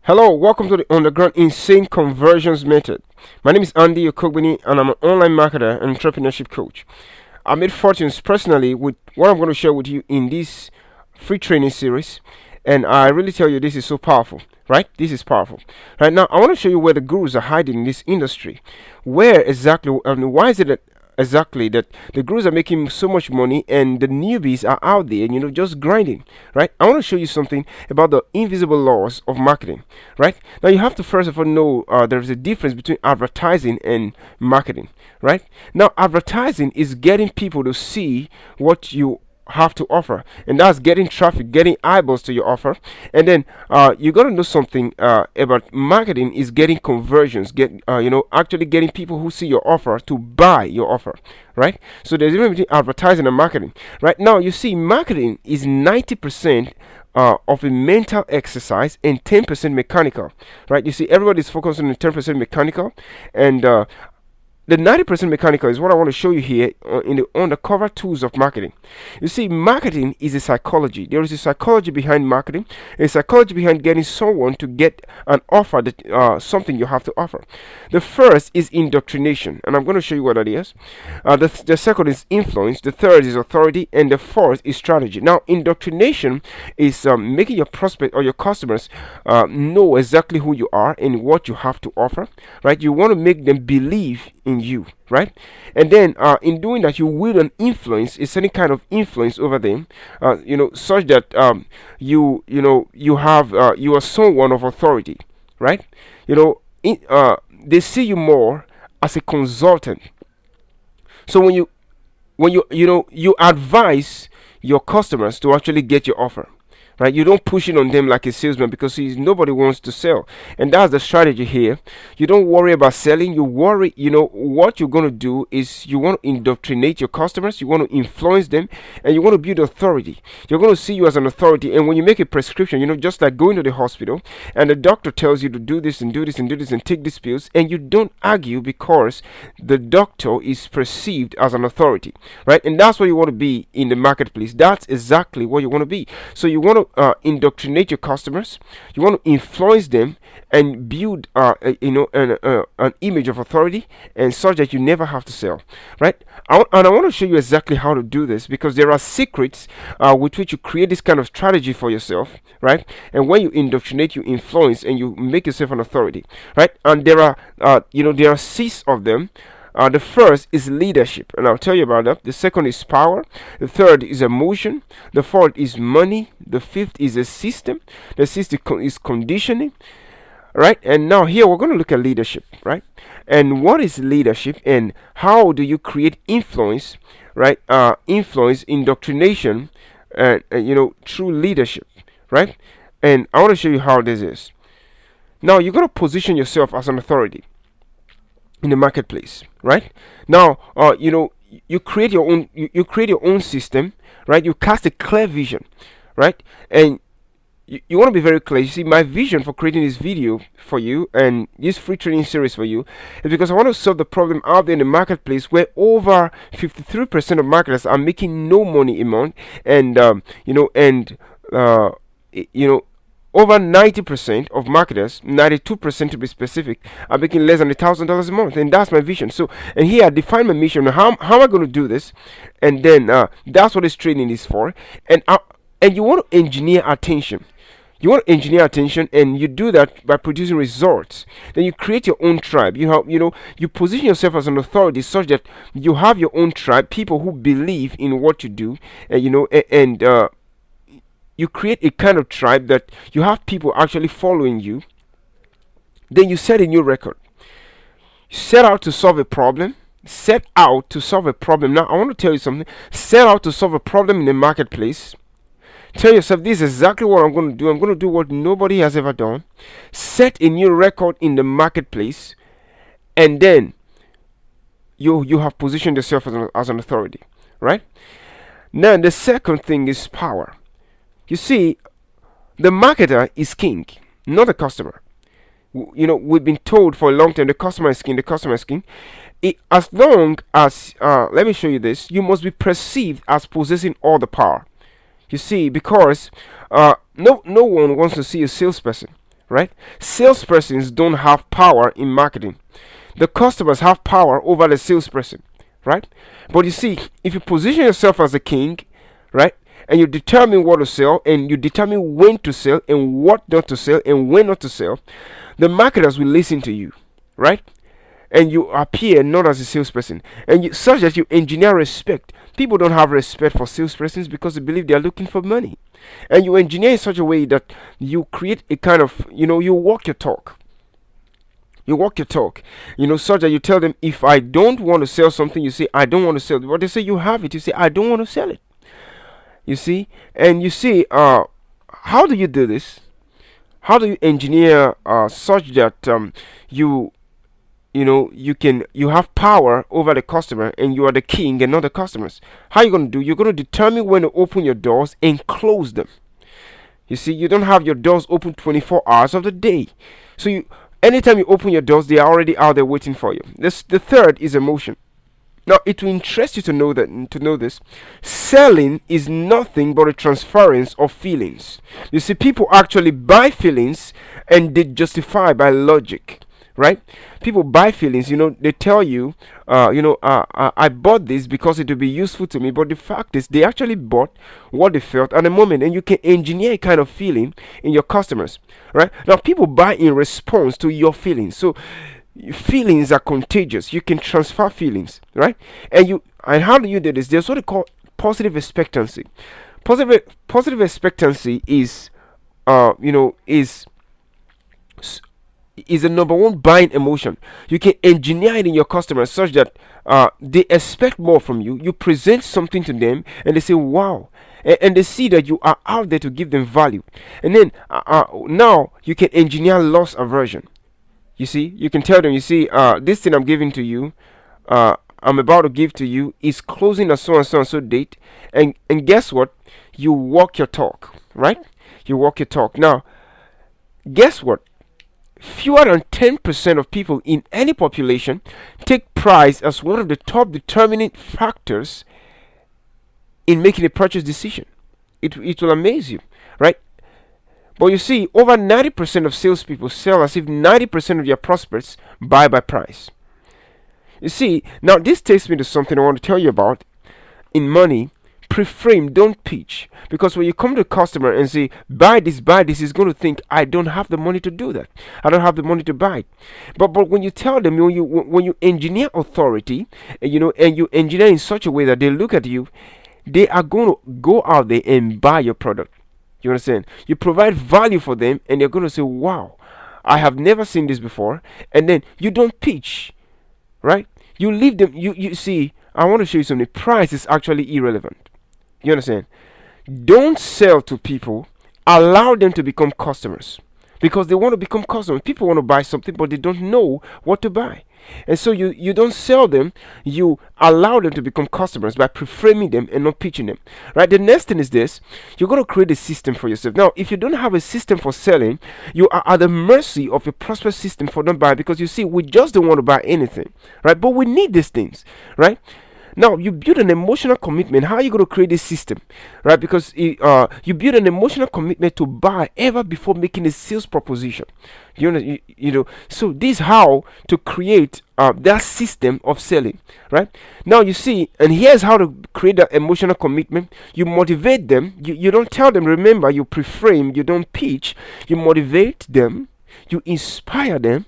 Hello, welcome to the Underground Insane Conversions Method. My name is Andy Okogbini and I'm an online marketer and entrepreneurship coach. I made fortunes personally with what I'm going to share with you in this free training series, and I really tell you this is so powerful, right? This is powerful. Right now, I want to show you where the gurus are hiding in this industry. Where exactly, and why is it that exactly that the gurus are making so much money and the newbies are out there and just grinding, right? I want to show you something about the invisible laws of marketing, right? Now you have to first of all know there's a difference between advertising and marketing, right? Now advertising is getting people to see what you have to offer, and that's getting traffic, getting eyeballs to your offer. And then you got to know something about marketing is getting conversions, actually getting people who see your offer to buy your offer, right? So there's a difference between advertising and marketing. Right now you see marketing is 90% of a mental exercise and 10% mechanical, right? You see everybody's focused on the 10% mechanical, and the 90% mechanical is what I want to show you here in the undercover tools of marketing. You see, marketing is a psychology. There is a psychology behind marketing, a psychology behind getting someone to get an offer that something you have to offer. The first is indoctrination, and I'm going to show you what that is. The second is influence. The third is authority, and the fourth is strategy. Now, indoctrination is making your prospect or your customers know exactly who you are and what you have to offer. Right? You want to make them believe in you, right? And then in doing that, you will an influence, a certain kind of influence over them, such that you are someone of authority, right? They see you more as a consultant. So when you advise your customers to actually get your offer, right? You don't push it on them like a salesman, because nobody wants to sell, and that's the strategy here. You don't worry about selling. You worry, what you're going to do is you want to indoctrinate your customers, you want to influence them, and you want to build authority. You're going to see you as an authority. And when you make a prescription, just like going to the hospital and the doctor tells you to do this and do this and do this and take these pills, and you don't argue because the doctor is perceived as an authority, right? And that's what you want to be in the marketplace. That's exactly what you want to be. So you want to indoctrinate your customers. You want to influence them and build an image of authority, and such that you never have to sell, right? And I want to show you exactly how to do this, because there are secrets with which you create this kind of strategy for yourself, right? And when you indoctrinate, you influence, and you make yourself an authority, right? And there are 6 of them. The first is leadership, and I'll tell you about that. The second is power. The third is emotion. The fourth is money. The fifth is a system. The sixth is conditioning. Right? And now here we're going to look at leadership, right? And what is leadership, and how do you create influence, right? Influence, indoctrination, through leadership, right? And I want to show you how this is. Now you're going to position yourself as an authority in the marketplace, right? Now you create your own create your own system, right? You cast a clear vision, right? And you want to be very clear. You see, my vision for creating this video for you and this free training series for you is because I want to solve the problem out there in the marketplace, where over 53% of marketers are making no money a month, and over 90% of marketers, 92% to be specific, are making less than $1,000 a month. And that's my vision. So, and here I define my mission. How am I going to do this? And then that's what this training is for. And you want to engineer attention. You want to engineer attention, and you do that by producing results. Then you create your own tribe. You position yourself as an authority, such that you have your own tribe, people who believe in what you do, and you create a kind of tribe that you have people actually following you. Then you set a new record. Set out to solve a problem. Set out to solve a problem. Now I want to tell you something. Set out to solve a problem in the marketplace. Tell yourself, this is exactly what I'm going to do. I'm going to do what nobody has ever done. Set a new record in the marketplace, and then you have positioned yourself as an authority, right? Now the second thing is power. You see, the marketer is king, not the customer. We've been told for a long time the customer is king, the customer is king. As long as, let me show you this, you must be perceived as possessing all the power. You see, because no one wants to see a salesperson, right? Salespersons don't have power in marketing. The customers have power over the salesperson, right? But you see, if you position yourself as a king, right, and you determine what to sell, and you determine when to sell, and what not to sell, and when not to sell, the marketers will listen to you, right? And you appear not as a salesperson, and such that you engineer respect. People don't have respect for salespersons because they believe they are looking for money, and you engineer in such a way that you create a kind of, you walk your talk. You walk your talk, such that you tell them, if I don't want to sell something, you say, I don't want to sell it. But they say you have it, you say, I don't want to sell it. You see, and you see, how do you do this? How do you engineer such that you have power over the customer, and you are the king and not the customers? How are you going to do? You're going to determine when to open your doors and close them. You see, you don't have your doors open 24 hours of the day. So anytime you open your doors, they are already out there waiting for you. The third is emotion. Now, it will interest you to know this. Selling is nothing but a transference of feelings. You see, people actually buy feelings, and they justify by logic, right? People buy feelings. They tell you, I bought this because it will be useful to me. But the fact is, they actually bought what they felt at the moment, and you can engineer a kind of feeling in your customers, right? Now, people buy in response to your feelings. So feelings are contagious. You can transfer feelings, right? And how do you do this? There's what they call positive expectancy. Positive expectancy is is the number one buying emotion. You can engineer it in your customers such that they expect more from you. You present something to them, and they say, wow. And they see that you are out there to give them value. And then now you can engineer loss aversion. You see, you can tell them, this thing I'm giving to you, I'm about to give to you, is closing at so and so and so date. And guess what? You walk your talk, right? You walk your talk. Now, guess what? Fewer than 10% of people in any population take price as one of the top determining factors in making a purchase decision. It will amaze you, right? But you see, over 90% of salespeople sell as if 90% of their prospects buy by price. You see, now this takes me to something I want to tell you about. In money, pre-frame, don't pitch. Because when you come to a customer and say, buy this, he's going to think, I don't have the money to do that. I don't have the money to buy it. But when you tell them, when you engineer authority, and you engineer in such a way that they look at you, they are going to go out there and buy your product. You understand? You provide value for them, and they're going to say, wow, I have never seen this before. And then you don't pitch, right? You leave them. You see, I want to show you something. Price is actually irrelevant. You understand? Don't sell to people. Allow them to become customers, because they want to become customers. People want to buy something, but they don't know what to buy. And so you don't sell them, you allow them to become customers by pre-framing them and not pitching them, right? The next thing is this: you're going to create a system for yourself. Now, if you don't have a system for selling, you are at the mercy of a prospect system for not buying, because you see, we just don't want to buy anything, right? But we need these things, right? Now, you build an emotional commitment. How are you going to create this system, right? Because you build an emotional commitment to buy ever before making a sales proposition. So this is how to create that system of selling, right? Now, you see, and here's how to create that emotional commitment. You motivate them. You don't tell them. Remember, you pre-frame. You don't pitch. You motivate them. You inspire them.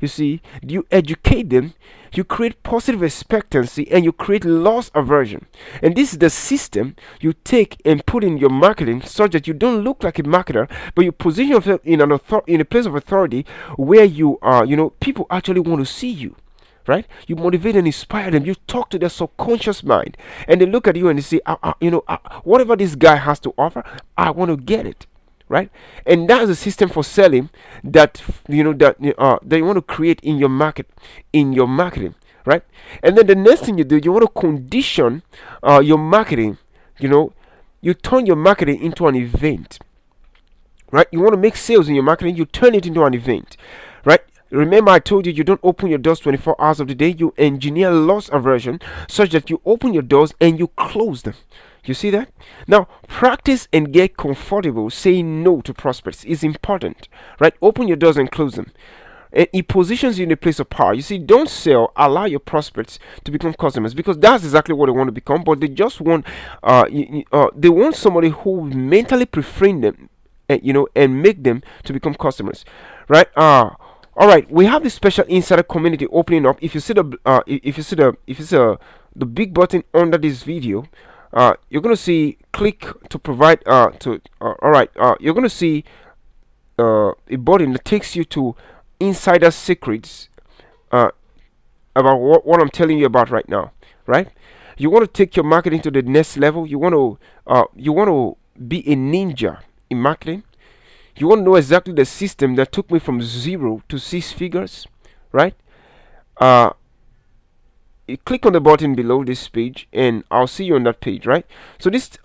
You see, you educate them, you create positive expectancy, and you create loss aversion. And this is the system you take and put in your marketing, such that you don't look like a marketer, but you position yourself in a place of authority where you are, people actually want to see you, right? You motivate and inspire them. You talk to their subconscious mind, and they look at you and they say, whatever this guy has to offer, I want to get it. Right, and that is a system for selling that you want to create in your marketing, right? And then the next thing you do, you want to condition your marketing. You turn your marketing into an event, right? You want to make sales in your marketing, you turn it into an event, right? Remember, I told you don't open your doors 24 hours of the day. You engineer loss aversion such that you open your doors and you close them. You see that? Now, practice and get comfortable saying no to prospects is important, right? Open your doors and close them. And it positions you in a place of power. You see, don't sell, allow your prospects to become customers, because that's exactly what they want to become. But they just want, they want somebody who will mentally preframe them, and and make them to become customers, right? All right, we have this special insider community opening up. If you see the big button under this video, you're gonna see click to provide all right, you're gonna see a button that takes you to insider secrets, about what I'm telling you about right now, right? You want to take your marketing to the next level. You want to be a ninja in marketing. You want to know exactly the system that took me from 0 to 6 figures, right? uh you click on the button below this page and I'll see you on that page, right? So this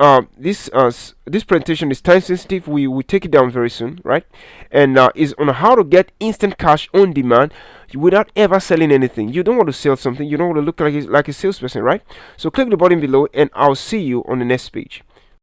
presentation is time sensitive. We will take it down very soon, right? And is on how to get instant cash on demand without ever selling anything. You don't want to sell something. You don't want to look like a salesperson, right? So click the button below and I'll see you on the next page.